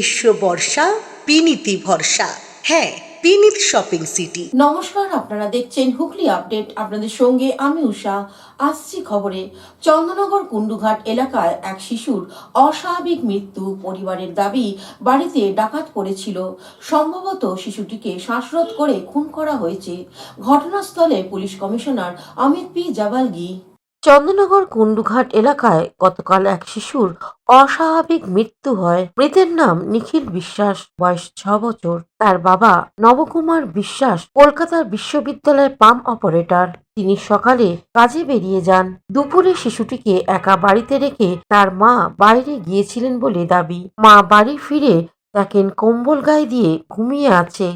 গ্রীষ্ম বর্ষা বিনীতি ভরসা। হ্যাঁ, বিনীত শপিং সিটি। নমস্কার, আপনারা দেখছেন হুগলি আপডেট। আপনাদের সঙ্গে আমি উষা। আসছি খবরে। চন্দননগর কুন্ডুঘাট এলাকায় এক শিশুর অস্বাভাবিক মৃত্যু। পরিবারের দাবি, বাড়িতে ডাকাত পড়েছিল। সম্ভবত শিশুটিকে শ্বাসরোধ করে খুন করা হয়েছে। ঘটনাস্থলে police commissioner Amit P Javalgi. Chandannagar Kundughat এলাকায় গতকাল এক শিশুর অস্বাভাবিক মৃত্যু হয়। মৃতের নাম নিখিল বিশ্বাস, বয়স 6 বছর। তার বাবা নবকুমার বিশ্বাস কলকাতার বিশ্ববিদ্যালয়ের পাম্প অপারেটর। তিনি সকালে কাজে বেরিয়ে যান। দুপুরে শিশুটিকে একা বাড়িতে রেখে তার মা বাইরে গিয়েছিলেন বলে দাবি। মা বাড়ি ফিরে দেখেন কম্বল গায়ে দিয়ে ঘুমিয়ে আছে।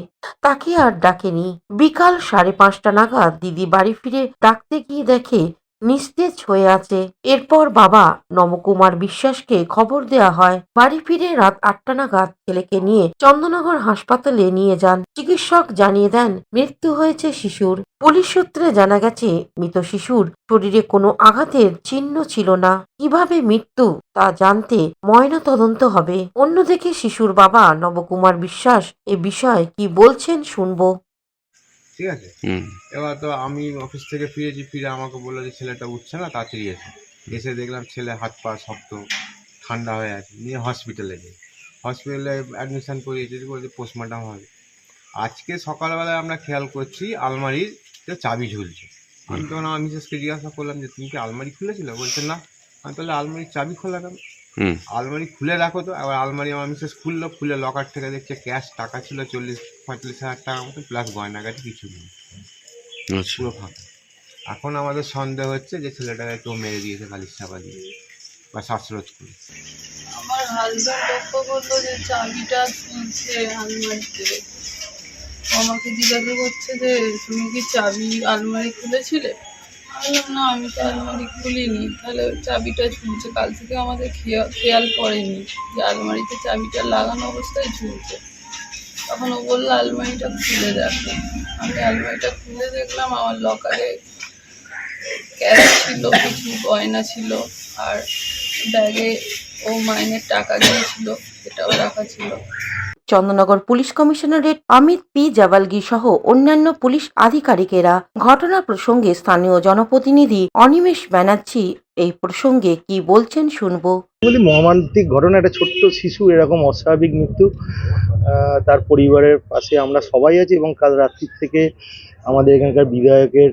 তাকে আর ডাকেনি। বিকাল 5:30 নাগাদ দিদি বাড়ি ফিরে ডাকতে গিয়ে দেখে নিস্তেজ হয়ে আছে। এরপর বাবা নবকুমার বিশ্বাসকে খবর দেয়া হয়। বাড়ি ফিরে রাত 8টা নাগাদ ছেলেকে নিয়ে চন্দননগর হাসপাতালে নিয়ে যান। চিকিৎসক জানিয়ে দেন মৃত্যু হয়েছে শিশুর। পুলিশ সূত্রে জানা গেছে মৃত শিশুর শরীরে কোনো আঘাতের চিহ্ন ছিল না। কিভাবে মৃত্যু তা জানতে ময়না তদন্ত হবে। অন্যদিকে শিশুর বাবা নবকুমার বিশ্বাস এ বিষয়ে কি বলছেন শুনবো। ঠিক আছে। এবার তো আমি অফিস থেকে ফিরেছি, ফিরে আমাকে বললো যে ছেলেটা উঠছে না, তাড়াতাড়ি এসে দেখলাম ছেলে হাত পা শক্ত, ঠান্ডা হয়ে আছে। নিয়ে হসপিটালে যাই, হসপিটালে অ্যাডমিশান করিয়েছি, বলছি পোস্টমর্টম হবে। আজকে সকালবেলায় আমরা খেয়াল করছি আলমারিতে চাবি ঝুলছে। আমি তখন আমার মিসেসকে জিজ্ঞাসা করলাম যে তুমি কি আলমারি খুলেছিল? বলছে না। আমি তাহলে আলমারির চাবি খোলা কেন? আলমারি খুলে রাখো তো। আবার আলমারি আমার মিসেস খুললো, খুলে লকার থেকে দেখছে ক্যাশ টাকা ছিল 40-45 হাজার টাকার মতো, প্লাস গয়নাগাটি কিছু নেই, পুরো ফাঁকা। এখন আমাদের সন্দেহ হচ্ছে যে ছেলেটাকে কেউ মেরে দিয়েছে কালির চাপা দিয়ে বা শ্বাসরোধ করে। আমার হাজব্যান্ড লক্ষ্য করলো যে চাবিটা ঝুলছে আলমারিতে। আমাকে জিজ্ঞাসা করছে যে তুমি কি চাবি আলমারি খুলেছিলে? বললাম না, আমি তো আলমারি খুলিনি। তাহলে চাবিটা ঝুলছে। কাল থেকে আমাদের খেয়াল পড়েনি যে আলমারিতে চাবিটা লাগানো অবস্থায় ঝুলছে। তখন ও বললো আলমারিটা খুলে দেখো। আমি আলমারিটা খুলে দেখলাম আমার লকারে ক্যাশ ছিল, কিছু গয়না ছিল, আর ব্যাগে ও মাইনের টাকা দিয়েছিল, সেটাও রাখা ছিল। Chandannagar police commissionerate Amit P Javalgi সহ অন্যান্য পুলিশ আধিকারিকেরা ঘটনা প্রসঙ্গে স্থানীয় জনপ্রতিনিধি অনিমেষ ব্যানার্জি এই প্রসঙ্গে কি বলছেন শুনবো। মর্মান্তিক ঘটনা, একটা ছোট্ট শিশু এরকম অস্বাভাবিক মৃত্যু। তার পরিবারের পাশে আমরা সবাই আছি এবং কাল রাত্রি থেকে আমাদের এখানকার বিধায়কের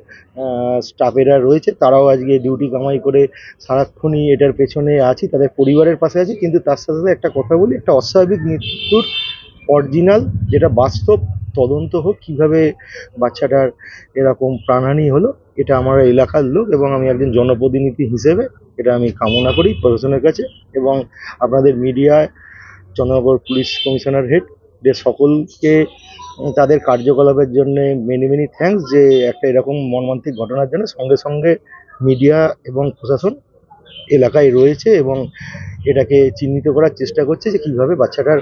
স্টাফেরা রয়েছে, তারাও আজকে ডিউটি কামাই করে সারাক্ষণই এটার পেছনে আছি, তাদের পরিবারের পাশে আছি। কিন্তু তার সাথে সাথে একটা কথা বলি, একটা অস্বাভাবিক মৃত্যুর অরিজিনাল যেটা বাস্তব তদন্ত হোক, কীভাবে বাচ্চাটার এরকম প্রাণহানি হলো, এটা আমার এলাকার লোক এবং আমি একজন জনপ্রতিনিধি হিসেবে এটা আমি কামনা করি প্রশাসনের কাছে এবং আপনাদের মিডিয়ায় চন্দননগর পুলিশ কমিশনার হেডদের সকলকে তাদের কার্যকলাপের জন্য মেনি থ্যাঙ্কস, যে একটা এরকম মর্মান্তিক ঘটনার জন্য সঙ্গে সঙ্গে মিডিয়া এবং প্রশাসন এলাকায় রয়েছে এবং এটাকে চিহ্নিত করার চেষ্টা করছে যে কীভাবে বাচ্চাটার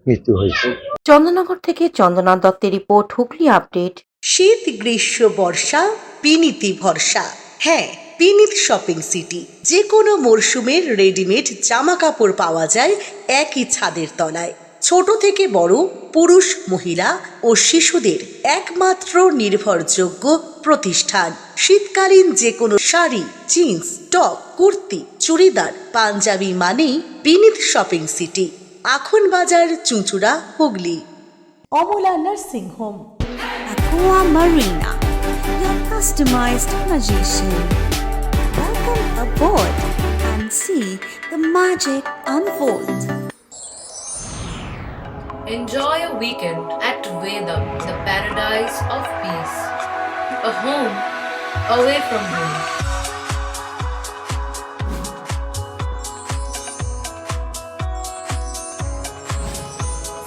মৃত্যু হয়েছে। চন্দননগর থেকে চন্দনা দত্তের রিপোর্ট, হুগলি আপডেট। শীত গ্রীষ্ম বর্ষা বিনীতি ভরসা। হ্যাঁ, বিনীত শপিং সিটি। যে কোনো মরশুমের রেডিমেড জামা কাপড় পাওয়া যায় একই ছাদের তলায়। ছোট থেকে বড়, পুরুষ, মহিলা ও শিশুদের একমাত্র নির্ভরযোগ্য প্রতিষ্ঠান। শীতকালীন যে কোনো শাড়ি, জিন্স, টপ, কুর্তি, চুড়িদার, পাঞ্জাবি মানেই বিনীত শপিং সিটি। আখন বাজার, চুঁচুড়া, Hooghly. Amala nursing home, Aqua Marina, your customized magician. Welcome aboard and see the magic unfold. Enjoy a weekend at Vedam, the paradise of peace. A home away from home.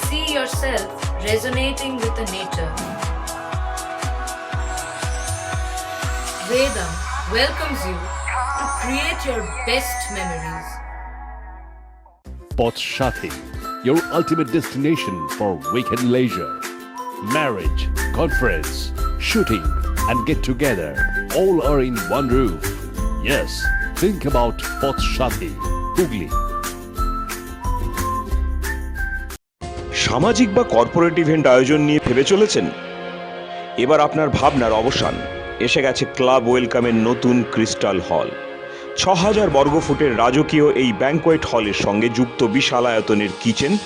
See yourself resonating with the nature. Vedam welcomes you to create your best memories. Port Shati, your ultimate destination for weekend leisure. Marriage, conference, shooting and get together all are in one roof. Yes, think about Port Shati, Hugli. সামাজিক বা corporate event আয়োজন নিয়ে ভেবে চলেছেন? এবার আপনার ভাবনার অবসান। এসে গেছে ক্লাব ওয়েলকামের নতুন ক্রিস্টাল হল। ৬,০০০ বর্গফুটের রাজকীয় এই ব্যাংকোয়েট হলের সঙ্গে যুক্ত বিশাল আয়তনের কিচেন,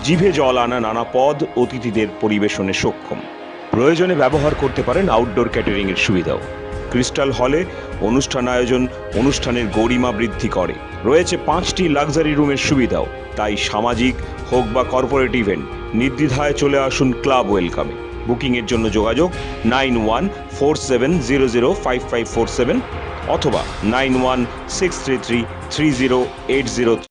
জিভে জল আনা নানা পদ অতিথিদের পরিবেশনে সক্ষম। প্রয়োজনে ব্যবহার করতে পারেন আউটডোর ক্যাটারিংয়ের সুবিধাও। ক্রিস্টাল হলে অনুষ্ঠান আয়োজন অনুষ্ঠানের গরিমা বৃদ্ধি করে। রয়েছে 5টি লাক্সারি রুমের সুবিধাও। তাই সামাজিক হোক বা কর্পোরেট ইভেন্ট নির্দ্বিধায় চলে আসুন ক্লাব ওয়েলকামে। বুকিংয়ের জন্য যোগাযোগ 9147005547 অথবা 9163333080